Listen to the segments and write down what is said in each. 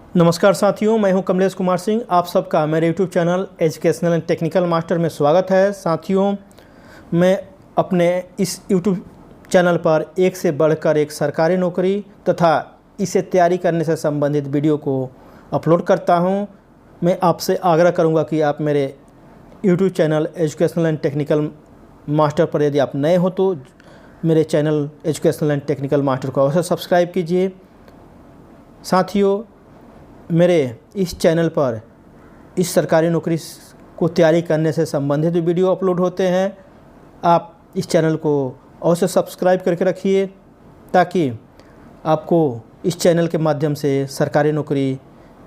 नमस्कार साथियों, मैं हूं कमलेश कुमार सिंह। आप सबका मेरे YouTube channel educational and technical master में स्वागत है। साथियों, मैं अपने इस यूट्यूब चैनल पर एक से बढ़कर एक सरकारी नौकरी तथा इसे तैयारी करने से संबंधित वीडियो को अपलोड करता हूं। मैं आपसे आग्रह करूंगा कि आप मेरे YouTube channel educational and technical master पर यदि आप नए हो तो मेरे channel educational and technical master को अवश्य सब्सक्राइब कीजिए। साथियों, मेरे इस चैनल पर इस सरकारी नौकरी को तैयारी करने से संबंधित वीडियो अपलोड होते हैं। आप इस चैनल को अवश्य सब्सक्राइब करके रखिए ताकि आपको इस चैनल के माध्यम से सरकारी नौकरी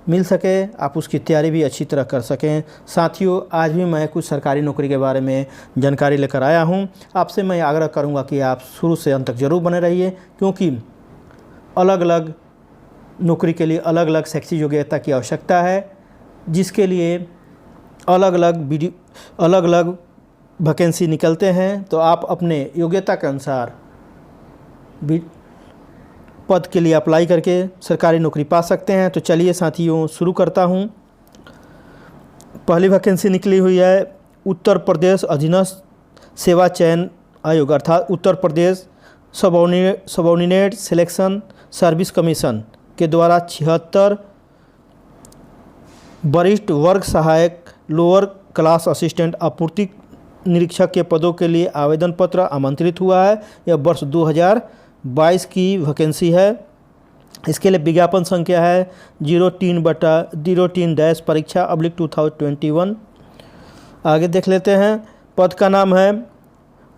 मिल सके, आप उसकी तैयारी भी अच्छी तरह कर सकें। साथियों, आज भी मैं कुछ सरकारी नौकरी के बारे में जानकारी लेकर आया हूं। आपसे मैं आग्रह करूंगा कि आप शुरू से अंत तक ज़रूर बने रहिए, क्योंकि अलग अलग नौकरी के लिए अलग अलग शैक्षिक योग्यता की आवश्यकता है, जिसके लिए अलग अलग वैकेंसी निकलते हैं। तो आप अपने योग्यता के अनुसार पद के लिए अप्लाई करके सरकारी नौकरी पा सकते हैं। तो चलिए साथियों, शुरू करता हूं। पहली वैकेंसी निकली हुई है उत्तर प्रदेश अधीनस्थ सेवा चयन आयोग, अर्थात Uttar Pradesh subordinate selection service commission के द्वारा 76 वरिष्ठ वर्ग सहायक लोअर क्लास असिस्टेंट आपूर्ति निरीक्षक के पदों के लिए आवेदन पत्र आमंत्रित हुआ है। यह वर्ष 2022 की वैकेंसी है। इसके लिए विज्ञापन संख्या है 03/परीक्षा/2021। आगे देख लेते हैं। पद का नाम है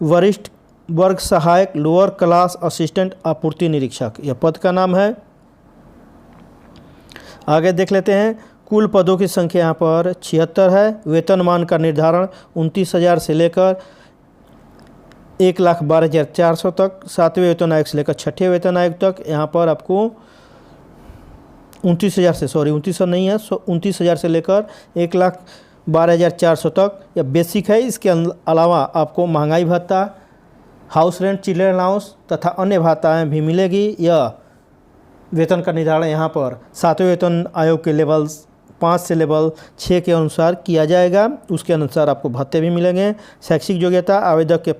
वरिष्ठ वर्ग सहायक लोअर क्लास असिस्टेंट आपूर्ति निरीक्षक, यह पद का नाम है। आगे देख लेते हैं। कुल पदों की संख्या यहाँ पर 76 है। वेतनमान का निर्धारण 29,000 से लेकर 1,12,400 तक, 7वें वेतन आयोग से लेकर 6ठे वेतन आयोग तक। यहाँ पर आपको 29,000 से लेकर 1,12,400 तक यह बेसिक है। इसके अलावा आपको महंगाई भत्ता, हाउस रेंट, चिल्ड्रन अलाउंस तथा अन्य भत्ताएँ भी मिलेगी। यह वेतन का निर्धारण यहाँ पर 7वें वेतन आयोग के लेवल 5 से लेवल 6 के अनुसार किया जाएगा। उसके अनुसार आपको भत्ते भी मिलेंगे। शैक्षिक योग्यता आवेदक के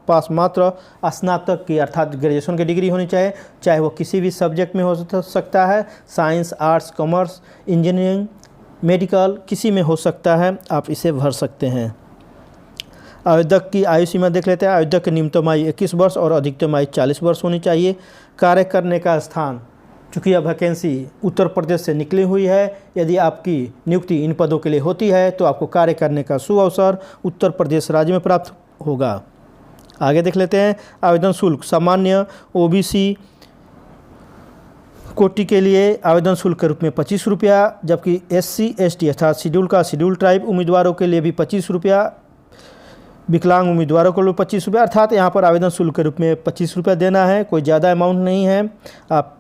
पास मात्र स्नातक की अर्थात ग्रेजुएशन की डिग्री होनी चाहिए, चाहे वो किसी भी सब्जेक्ट में हो सकता है, science, arts, commerce, engineering, medical, किसी में हो सकता है। आप इसे भर सकते हैं। आवेदक की आयु सीमा देख लेते हैं। आवेदक की न्यूनतम आयु 21 वर्ष और अधिकतम आयु 40 वर्ष होनी चाहिए। कार्य करने का स्थान, चूँकि यह वैकेंसी उत्तर प्रदेश से निकली हुई है, यदि आपकी नियुक्ति इन पदों के लिए होती है तो आपको कार्य करने का सुअवसर उत्तर प्रदेश राज्य में प्राप्त होगा। आगे देख लेते हैं। आवेदन शुल्क, सामान्य ओबीसी कोटि के लिए आवेदन शुल्क के रूप में 25 रुपया, जबकि SC ST अर्थात शेड्यूल ट्राइब उम्मीदवारों के लिए भी 25 रुपया, विकलांग उम्मीदवारों को 25 रुपया, अर्थात यहाँ पर आवेदन शुल्क के रूप में 25 रुपया देना है। कोई ज़्यादा अमाउंट नहीं है, आप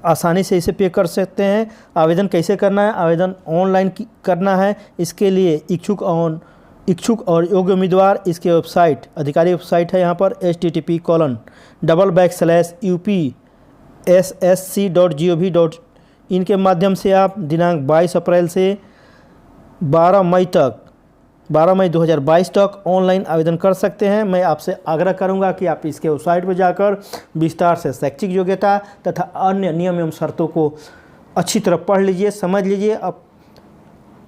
आसानी से इसे पे कर सकते हैं। आवेदन कैसे करना है? आवेदन ऑनलाइन करना है। इसके लिए इच्छुक और योग्य उम्मीदवार इसके वेबसाइट, अधिकारी वेबसाइट है यहाँ पर http://upssc.gov.in के माध्यम से आप दिनांक 22 अप्रैल से 12 मई 2022 तक ऑनलाइन आवेदन कर सकते हैं। मैं आपसे आग्रह करूंगा कि आप इसके वेबसाइट पर जाकर विस्तार से शैक्षिक योग्यता तथा अन्य नियम एवं शर्तों को अच्छी तरह पढ़ लीजिए, समझ लीजिए। अब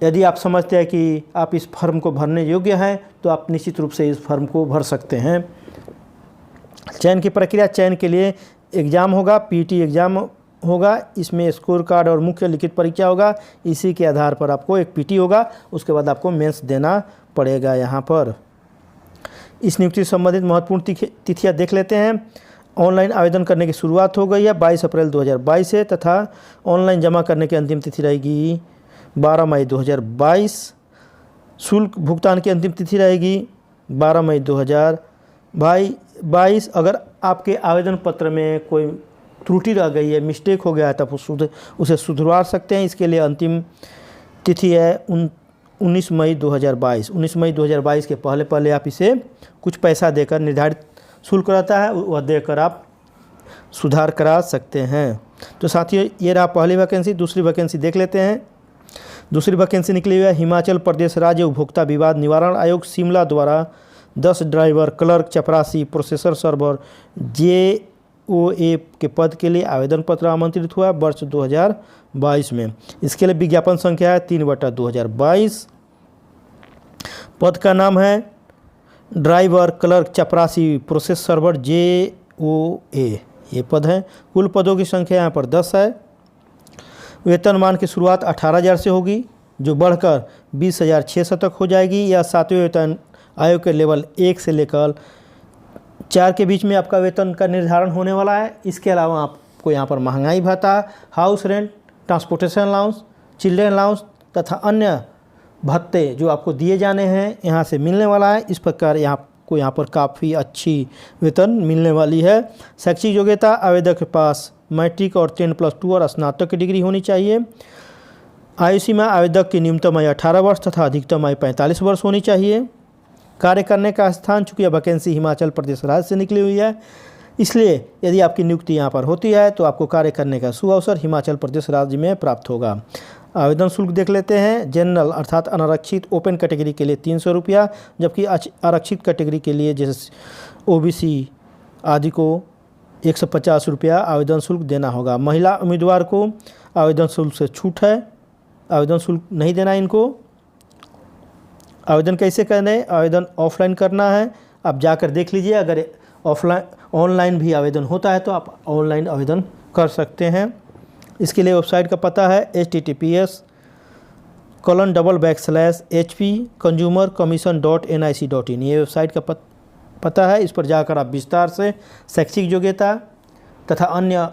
यदि आप समझते हैं कि आप इस फॉर्म को भरने योग्य हैं तो आप निश्चित रूप से इस फॉर्म को भर सकते हैं। चयन की प्रक्रिया, चयन के लिए एग्ज़ाम होगा, PT एग्ज़ाम होगा। इसमें स्कोर कार्ड और मुख्य लिखित परीक्षा होगा। इसी के आधार पर आपको एक PT होगा, उसके बाद आपको मेंस देना पड़ेगा। यहाँ पर इस नियुक्ति से संबंधित महत्वपूर्ण तिथियाँ देख लेते हैं। ऑनलाइन आवेदन करने की शुरुआत हो गई है 22 अप्रैल 2022 से, तथा ऑनलाइन जमा करने की अंतिम तिथि रहेगी 12 मई 2022। शुल्क भुगतान की अंतिम तिथि रहेगी 12 मई 2022। अगर आपके आवेदन पत्र में कोई त्रुटि रह गई है, मिस्टेक हो गया है, तब उसे सुधरवा सकते हैं। इसके लिए अंतिम तिथि है 19 मई 2022। 19 मई 2022 के पहले आप इसे कुछ पैसा देकर, निर्धारित शुल्क रहता है वह देकर आप सुधार करा सकते हैं। तो साथियों ये रहा पहली वैकेंसी। दूसरी वैकेंसी देख लेते हैं। दूसरी वैकेंसी निकली हुई है हिमाचल प्रदेश राज्य उपभोक्ता विवाद निवारण आयोग शिमला द्वारा 10 ड्राइवर, क्लर्क, चपरासी, प्रोसेसर सर्वर, JOA के पद के लिए आवेदन पत्र आमंत्रित हुआ वर्ष 2022 में। इसके लिए विज्ञापन संख्या है 3/2022। पद का नाम है ड्राइवर, क्लर्क, चपरासी, प्रोसेस सर्वर, JOA ये पद हैं। कुल पदों की संख्या यहाँ पर 10 है। वेतनमान की शुरुआत 18,000 से होगी जो बढ़कर 20,600 तक हो जाएगी। यह 7वें वेतन आयोग के लेवल 1 से लेकर 4 के बीच में आपका वेतन का निर्धारण होने वाला है। इसके अलावा आपको यहाँ पर महंगाई भत्ता, house rent, transportation allowance, children allowance तथा अन्य भत्ते जो आपको दिए जाने हैं यहाँ से मिलने वाला है। इस प्रकार यहाँ पर काफ़ी अच्छी वेतन मिलने वाली है। शैक्षिक योग्यता आवेदक के पास मैट्रिक और 10+2 और स्नातक की डिग्री होनी चाहिए। आयु सीमा आवेदक की न्यूनतम आयु 18 वर्ष तथा अधिकतम आयु 45 वर्ष होनी चाहिए। कार्य करने का स्थान, चूँकि यह वैकेंसी हिमाचल प्रदेश राज्य से निकली हुई है, इसलिए यदि आपकी नियुक्ति यहाँ पर होती है तो आपको कार्य करने का सुअवसर हिमाचल प्रदेश राज्य में प्राप्त होगा। आवेदन शुल्क देख लेते हैं। जनरल अर्थात अनारक्षित ओपन कैटेगरी के लिए 300 रुपया, जबकि आरक्षित कैटेगरी के लिए जैसे OBC आदि को 150 रुपया आवेदन शुल्क देना होगा। महिला उम्मीदवार को आवेदन शुल्क से छूट है, आवेदन शुल्क नहीं देना इनको। आवेदन कैसे करना है? आवेदन ऑफलाइन करना है, आप जाकर देख लीजिए। अगर ऑनलाइन भी आवेदन होता है तो आप ऑनलाइन आवेदन कर सकते हैं। इसके लिए वेबसाइट का पता है https://hp-consumer-commission.nic.in ये वेबसाइट का पता है। इस पर जाकर आप विस्तार से शैक्षिक योग्यता तथा अन्य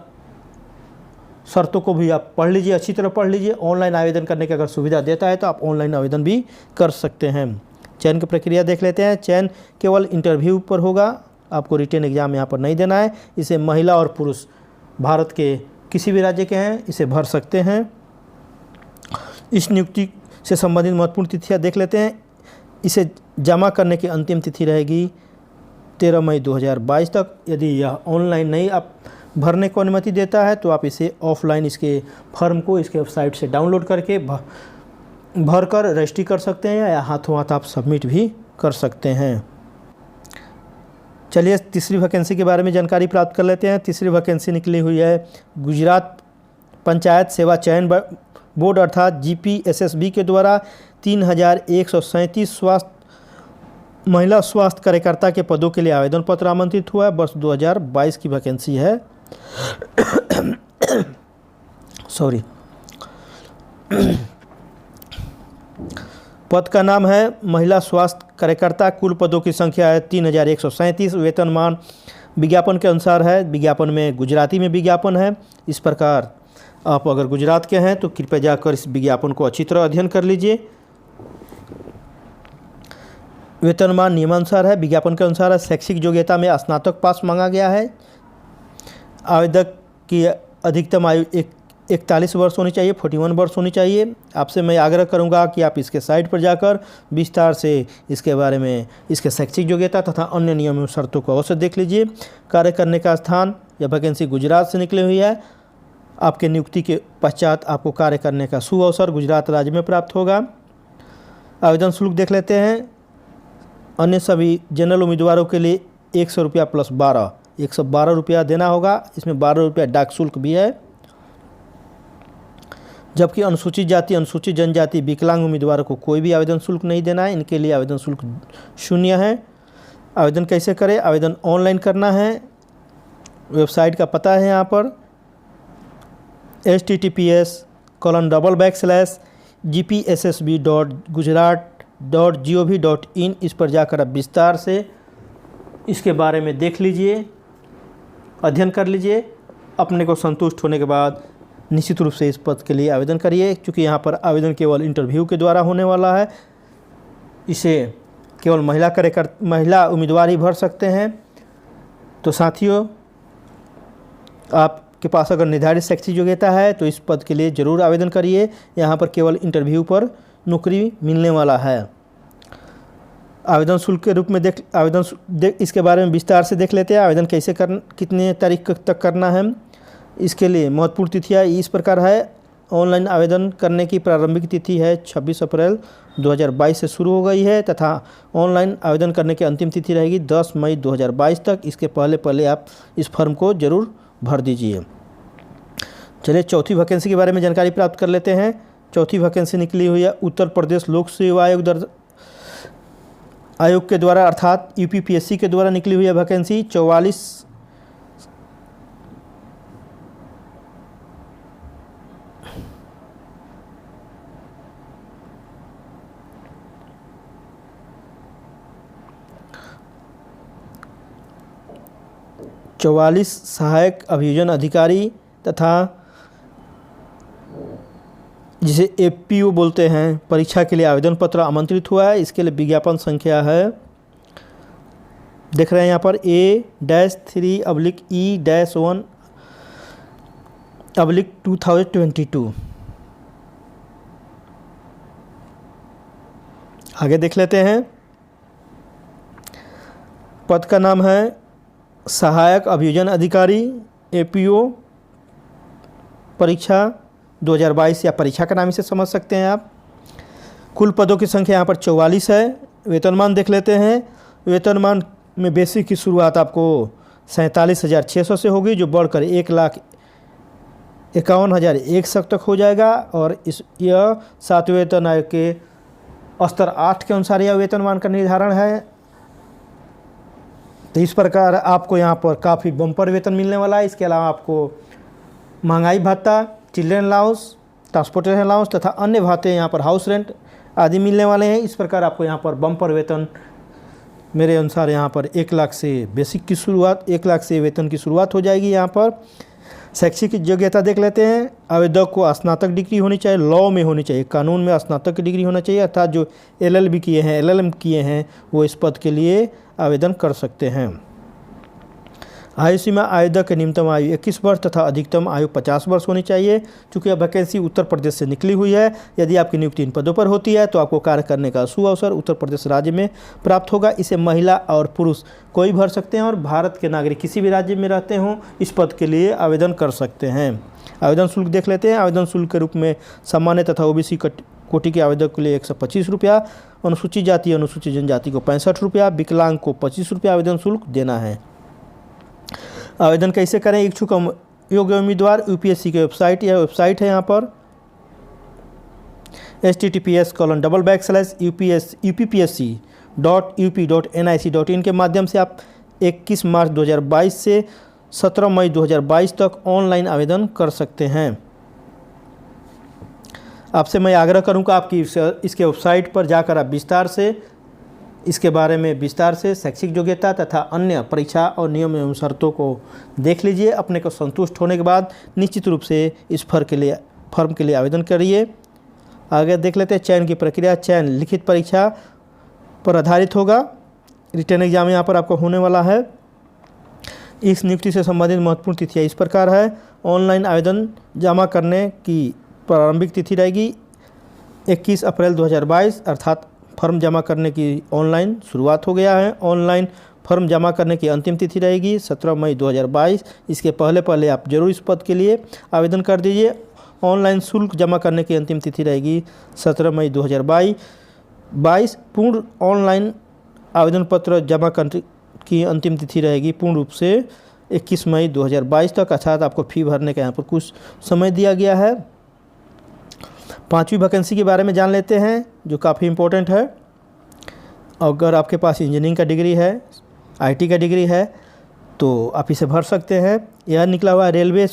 शर्तों को भी आप पढ़ लीजिए, अच्छी तरह पढ़ लीजिए। ऑनलाइन आवेदन करने की अगर सुविधा देता है तो आप ऑनलाइन आवेदन भी कर सकते हैं। चयन की प्रक्रिया देख लेते हैं। चयन केवल इंटरव्यू पर होगा, आपको रिटन एग्जाम यहाँ पर नहीं देना है। इसे महिला और पुरुष भारत के किसी भी राज्य के हैं इसे भर सकते हैं। इस नियुक्ति से संबंधित महत्वपूर्ण तिथियाँ देख लेते हैं। इसे जमा करने की अंतिम तिथि रहेगी 13 मई 2022 तक। यदि यह ऑनलाइन नहीं आप भरने को अनुमति देता है तो आप इसे ऑफलाइन इसके फॉर्म को इसके वेबसाइट से डाउनलोड करके भर कर रजिस्ट्री कर सकते हैं या हाथों हाथ आप सबमिट भी कर सकते हैं। चलिए तीसरी वैकेंसी के बारे में जानकारी प्राप्त कर लेते हैं। तीसरी वैकेंसी निकली हुई है गुजरात पंचायत सेवा चयन बोर्ड अर्थात GPSSB के द्वारा 3,137 महिला स्वास्थ्य कार्यकर्ता के पदों के लिए आवेदन पत्र आमंत्रित हुआ है। वर्ष 2022 की वैकेंसी है। सॉरी, पद का नाम है महिला स्वास्थ्य कार्यकर्ता। कुल पदों की संख्या है 3,137। वेतनमान विज्ञापन के अनुसार है। विज्ञापन में गुजराती में विज्ञापन है। इस प्रकार आप अगर गुजरात के हैं तो कृपया जाकर इस विज्ञापन को अच्छी तरह अध्ययन कर लीजिए। वेतनमान नियमानुसार है, विज्ञापन के अनुसार है। शैक्षिक योग्यता में स्नातक पास मांगा गया है। आवेदक की अधिकतम आयु 41 वर्ष होनी चाहिए, 41 वर्ष होनी चाहिए। आपसे मैं आग्रह करूंगा कि आप इसके साइट पर जाकर विस्तार से इसके बारे में इसके शैक्षिक योग्यता तथा अन्य नियमों शर्तों को अवश्य देख लीजिए। कार्य करने का स्थान, यह वैकेंसी गुजरात से निकली हुई है। आपके नियुक्ति के पश्चात आपको कार्य करने का सुअवसर गुजरात राज्य में प्राप्त होगा। आवेदन शुल्क देख लेते हैं। अन्य सभी जनरल उम्मीदवारों के लिए 100 रुपया प्लस 12, 112 रुपया देना होगा। इसमें 12 रुपया डाक शुल्क भी है। जबकि अनुसूचित जाति, अनुसूचित जनजाति, विकलांग उम्मीदवारों को कोई भी आवेदन शुल्क नहीं देना है। इनके लिए आवेदन शुल्क 0 है। आवेदन कैसे करें? आवेदन ऑनलाइन करना है। वेबसाइट का पता है यहाँ पर https://gpssb.gujarat.gov.in इस पर जाकर आप विस्तार से इसके बारे में देख लीजिए, अध्ययन कर लीजिए। अपने को संतुष्ट होने के बाद निश्चित रूप से इस पद के लिए आवेदन करिए। क्योंकि यहाँ पर आवेदन केवल इंटरव्यू के द्वारा होने वाला है। इसे केवल महिला उम्मीदवार ही भर सकते हैं। तो साथियों, आपके पास अगर निर्धारित शैक्षिक योग्यता है तो इस पद के लिए ज़रूर आवेदन करिए। यहाँ पर केवल इंटरव्यू पर नौकरी मिलने वाला है। आवेदन शुल्क के रूप में इसके बारे में विस्तार से देख लेते हैं। आवेदन कैसे कितने तारीख तक करना है। इसके लिए महत्वपूर्ण तिथियाँ इस प्रकार है। ऑनलाइन आवेदन करने की प्रारंभिक तिथि है 26 अप्रैल 2022 से शुरू हो गई है तथा ऑनलाइन आवेदन करने की अंतिम तिथि रहेगी 10 मई 2022 तक। इसके पहले पहले आप इस फॉर्म को ज़रूर भर दीजिए। चलिए चौथी वैकेंसी के बारे में जानकारी प्राप्त कर लेते हैं। चौथी वैकेंसी निकली हुई है उत्तर प्रदेश लोक सेवा आयोग के द्वारा अर्थात यूपीपीएससी के द्वारा निकली हुई है वैकेंसी 44 सहायक अभियोजन अधिकारी तथा जिसे एपीओ बोलते हैं परीक्षा के लिए आवेदन पत्र आमंत्रित हुआ है। इसके लिए विज्ञापन संख्या है, देख रहे हैं यहाँ पर A-3/E-1/2022। आगे देख लेते हैं। पद का नाम है सहायक अभियोजन अधिकारी एपीओ परीक्षा 2022 या परीक्षा का नाम इसे समझ सकते हैं आप। कुल पदों की संख्या यहाँ पर 44 है। वेतनमान देख लेते हैं। वेतनमान में बेसिक की शुरुआत आपको 47,600 से होगी जो बढ़कर 1,51,001 तक हो जाएगा और यह 7वें वेतन आयोग के स्तर 8 के अनुसार यह वेतनमान का निर्धारण है। तो इस प्रकार आपको यहाँ पर काफ़ी बम्पर वेतन मिलने वाला है। इसके अलावा आपको महंगाई भत्ता, चिल्ड्रेन अलाउंस, ट्रांसपोर्टेशन अलाउंस तथा अन्य भत्ते यहाँ पर हाउस रेंट आदि मिलने वाले हैं। इस प्रकार आपको यहाँ पर बम्पर वेतन मेरे अनुसार यहाँ पर 1 लाख से बेसिक की शुरुआत 1 लाख से वेतन की शुरुआत हो जाएगी। यहाँ पर शैक्षिक योग्यता देख लेते हैं। आवेदक को स्नातक डिग्री होनी चाहिए, लॉ में होनी चाहिए, कानून में स्नातक की डिग्री होना चाहिए अर्थात जो LLB किए हैं, LLM किए हैं वो इस पद के लिए आवेदन कर सकते हैं। आयु सीमा आवेदक की न्यूनतम आयु 21 वर्ष तथा अधिकतम आयु 50 वर्ष होनी चाहिए। चूँकि यह वैकेंसी उत्तर प्रदेश से निकली हुई है, यदि आपकी नियुक्ति इन पदों पर होती है तो आपको कार्य करने का सुअवसर उत्तर प्रदेश राज्य में प्राप्त होगा। इसे महिला और पुरुष कोई भर सकते हैं और भारत के नागरिक किसी भी राज्य में रहते हों इस पद के लिए आवेदन कर सकते हैं। आवेदन शुल्क देख लेते हैं। आवेदन शुल्क के रूप में सामान्य तथा OBC कोटि के आवेदक के लिए 125 रुपया, अनुसूचित जाति अनुसूचित जनजाति को 65 रुपया, विकलांग को 25 रुपया आवेदन शुल्क देना है। आवेदन कैसे करें? इच्छुक योग्य उम्मीदवार यूपीएससी की वेबसाइट, यह वेबसाइट है यहाँ पर https://uppsc.up.nic.in के माध्यम से आप 21 मार्च 2022 से 17 मई 2022 तक ऑनलाइन आवेदन कर सकते हैं। आपसे मैं आग्रह करूँगा आपकी इसके वेबसाइट पर जाकर आप विस्तार से इसके बारे में विस्तार से शैक्षिक योग्यता तथा अन्य परीक्षा और नियम एवं शर्तों को देख लीजिए। अपने को संतुष्ट होने के बाद निश्चित रूप से इस फॉर्म के लिए आवेदन करिए। आगे देख लेते हैं चयन की प्रक्रिया। चयन लिखित परीक्षा पर आधारित होगा। रिटन एग्जाम यहाँ पर आपको होने वाला है। इस नियुक्ति से संबंधित महत्वपूर्ण तिथियाँ इस प्रकार है। ऑनलाइन आवेदन जमा करने की प्रारंभिक तिथि रहेगी 21 अप्रैल 2022 अर्थात फॉर्म जमा करने की ऑनलाइन शुरुआत हो गया है। ऑनलाइन फॉर्म जमा करने की अंतिम तिथि रहेगी 17 मई 2022। इसके पहले पहले आप जरूर इस पद के लिए आवेदन कर दीजिए। ऑनलाइन शुल्क जमा करने की अंतिम तिथि रहेगी 17 मई 2022। पूर्ण ऑनलाइन आवेदन पत्र जमा करने की अंतिम तिथि रहेगी पूर्ण रूप से 21 मई 2022 तक अर्थात आपको फ़ी भरने का यहाँ पर कुछ समय दिया गया है। 5वीं वैकेंसी के बारे में जान लेते हैं जो काफ़ी इम्पोर्टेंट है। अगर आपके पास इंजीनियरिंग का डिग्री है, IT का डिग्री है तो आप इसे भर सकते हैं। यह निकला हुआ रेलवे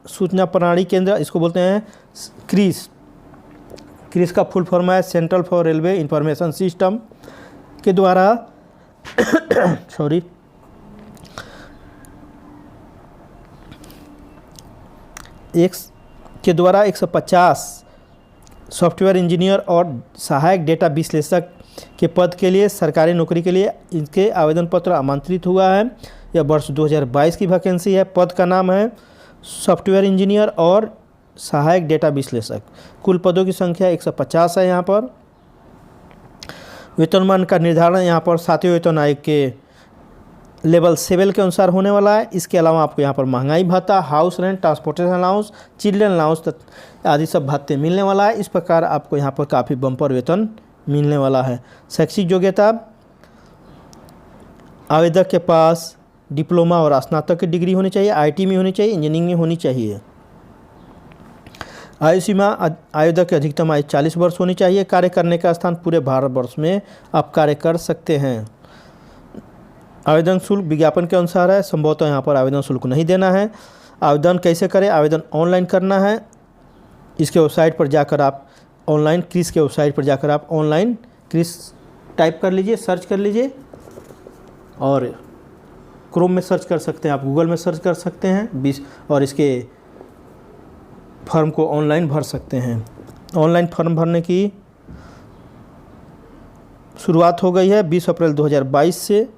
सूचना प्रणाली केंद्र, इसको बोलते हैं क्रिस। क्रिस का फुल फॉर्म है central for railway information system के द्वारा के द्वारा 150 सॉफ्टवेयर इंजीनियर और सहायक डेटा विश्लेषक के पद के लिए सरकारी नौकरी के लिए इनके आवेदन पत्र आमंत्रित हुआ है। यह वर्ष 2022 की वैकेंसी है। पद का नाम है सॉफ्टवेयर इंजीनियर और सहायक डेटा विश्लेषक। कुल पदों की संख्या 150 है। यहाँ पर वेतनमान का निर्धारण यहाँ पर 7वें वेतन आयोग के लेवल 7 के अनुसार होने वाला है। इसके अलावा आपको यहाँ पर महंगाई भत्ता, house rent, transportation allowance, children allowance आदि सब भत्ते मिलने वाला है। इस प्रकार आपको यहाँ पर काफ़ी बम्पर वेतन मिलने वाला है। शैक्षिक योग्यता, आवेदक के पास डिप्लोमा और स्नातक की डिग्री होनी चाहिए, आईटी में होनी चाहिए, इंजीनियरिंग में होनी चाहिए। आयु सीमा, आवेदक की अधिकतम आयु 40 वर्ष होनी चाहिए। कार्य करने का स्थान पूरे भारतवर्ष में आप कार्य कर सकते हैं। आवेदन शुल्क विज्ञापन के अनुसार है, संभवतः यहाँ पर आवेदन शुल्क नहीं देना है। आवेदन कैसे करें? आवेदन ऑनलाइन करना है। इसके वेबसाइट पर जाकर आप ऑनलाइन क्रिस के वेबसाइट पर जाकर आप ऑनलाइन क्रिस टाइप कर लीजिए, सर्च कर लीजिए, और क्रोम में सर्च कर सकते हैं, आप गूगल में सर्च कर सकते हैं और इसके फॉर्म को ऑनलाइन भर सकते हैं। ऑनलाइन फॉर्म भरने की शुरुआत हो गई है 20 अप्रैल 2022 से।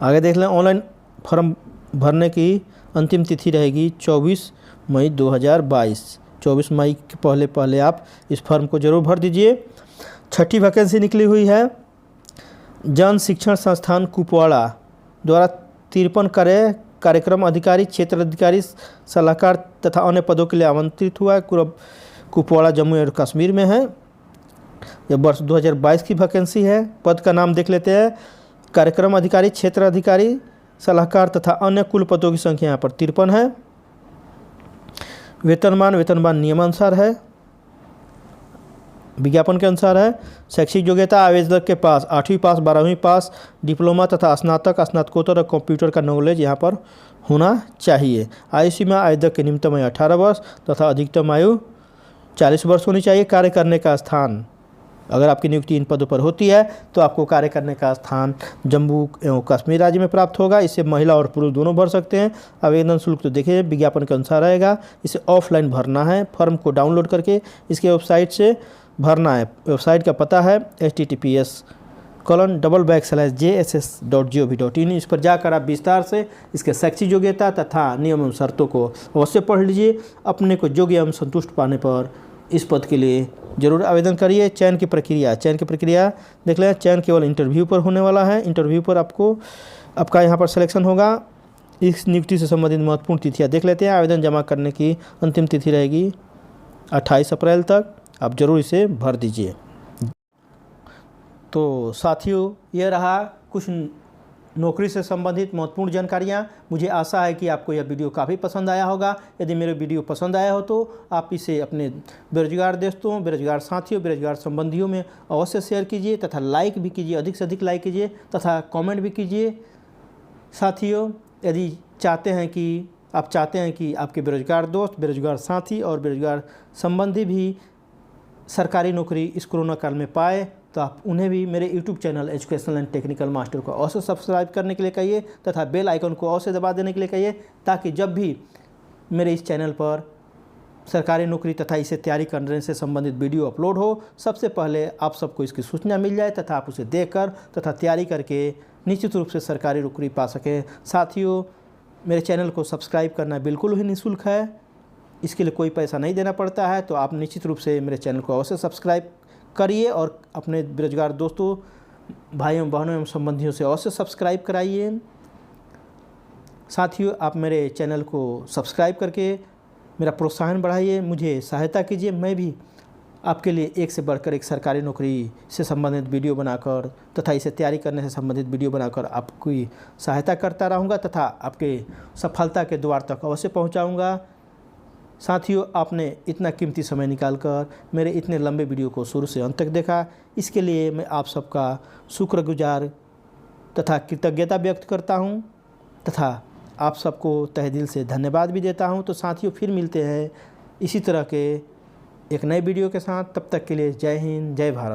आगे देख लें, ऑनलाइन फॉर्म भरने की अंतिम तिथि रहेगी 24 मई 2022। 24 मई के पहले आप इस फॉर्म को जरूर भर दीजिए। 6ठी वैकेंसी निकली हुई है। जन शिक्षण संस्थान कुपवाड़ा द्वारा 53 कार्यक्रम अधिकारी, क्षेत्र अधिकारी, सलाहकार तथा अन्य पदों के लिए आमंत्रित हुआ है। कुपवाड़ा जम्मू और कश्मीर में है। यह वर्ष 2022 की वैकेंसी है। पद का नाम देख लेते हैं। कार्यक्रम अधिकारी, क्षेत्र अधिकारी, सलाहकार तथा अन्य कुल पदों की संख्या यहाँ पर 53 है। वेतनमान नियमानुसार है, विज्ञापन के अनुसार है। शैक्षिक योग्यता, आवेदक के पास 8वीं पास, 12वीं पास, डिप्लोमा तथा स्नातकोत्तर और कंप्यूटर का नॉलेज यहाँ पर होना चाहिए। आयु सीमा, आवेदक की न्यूनतम आयु 18 वर्ष तथा अधिकतम आयु 40 वर्ष होनी चाहिए। कार्य करने का स्थान, अगर आपकी नियुक्ति इन पदों पर होती है तो आपको कार्य करने का स्थान जम्मू एवं कश्मीर राज्य में प्राप्त होगा। इसे महिला और पुरुष दोनों भर सकते हैं। आवेदन शुल्क तो देखिए विज्ञापन के अनुसार रहेगा। इसे ऑफलाइन भरना है, फॉर्म को डाउनलोड करके इसके वेबसाइट से भरना है। वेबसाइट का पता है https://jss.gov.in। इस पर जाकर आप विस्तार से इसके शैक्षिक योग्यता तथा नियम एवं शर्तों को अवश्य पढ़ लीजिए। अपने को योग्य एवं संतुष्ट पाने पर इस पद के लिए जरूर आवेदन करिए। चयन की प्रक्रिया देख लें। चयन केवल इंटरव्यू पर होने वाला है। इंटरव्यू पर आपका यहाँ पर सिलेक्शन होगा। इस नियुक्ति से संबंधित महत्वपूर्ण तिथियाँ देख लेते हैं। आवेदन जमा करने की अंतिम तिथि रहेगी 28 अप्रैल तक। आप ज़रूर इसे भर दीजिए। तो साथियों, यह रहा कुछ नौकरी से संबंधित महत्वपूर्ण जानकारियाँ। मुझे आशा है कि आपको यह वीडियो काफ़ी पसंद आया होगा। यदि मेरे वीडियो पसंद आया हो तो आप इसे अपने बेरोजगार दोस्तों, बेरोजगार साथियों, बेरोजगार संबंधियों में अवश्य शेयर कीजिए तथा लाइक भी कीजिए, अधिक से अधिक लाइक कीजिए तथा कमेंट भी कीजिए। साथियों, यदि आप चाहते हैं कि आपके बेरोजगार दोस्त, बेरोजगार साथी और बेरोजगार संबंधी भी सरकारी नौकरी इस कोरोना काल में पाए, तो आप उन्हें भी मेरे YouTube channel educational and technical master को अवश्य सब्सक्राइब करने के लिए कहिए तथा बेल आइकन को अवश्य दबा देने के लिए कहिए, ताकि जब भी मेरे इस चैनल पर सरकारी नौकरी तथा इसे तैयारी करने से संबंधित वीडियो अपलोड हो, सबसे पहले आप सबको इसकी सूचना मिल जाए तथा आप उसे देखकर तथा तैयारी करके निश्चित रूप से सरकारी नौकरी पा सकें। साथियों, मेरे चैनल को सब्सक्राइब करना बिल्कुल ही निःशुल्क है। इसके लिए कोई पैसा नहीं देना पड़ता है। तो आप निश्चित रूप से मेरे चैनल को अवश्य सब्सक्राइब करिए और अपने बेरोजगार दोस्तों, भाइयों, बहनों एवं संबंधियों से अवश्य सब्सक्राइब कराइए। साथियों, आप मेरे चैनल को सब्सक्राइब करके मेरा प्रोत्साहन बढ़ाइए, मुझे सहायता कीजिए। मैं भी आपके लिए एक से बढ़कर एक सरकारी नौकरी से संबंधित वीडियो बनाकर तथा इसे तैयारी करने से संबंधित वीडियो बनाकर आपकी सहायता करता रहूँगा तथा आपके सफलता के द्वार तक अवश्य पहुँचाऊँगा। साथियों, आपने इतना कीमती समय निकालकर मेरे इतने लंबे वीडियो को शुरू से अंत तक देखा, इसके लिए मैं आप सबका शुक्रगुजार तथा कृतज्ञता व्यक्त करता हूं तथा आप सबको तहे दिल से धन्यवाद भी देता हूं। तो साथियों, फिर मिलते हैं इसी तरह के एक नए वीडियो के साथ। तब तक के लिए जय हिंद, जय भारत।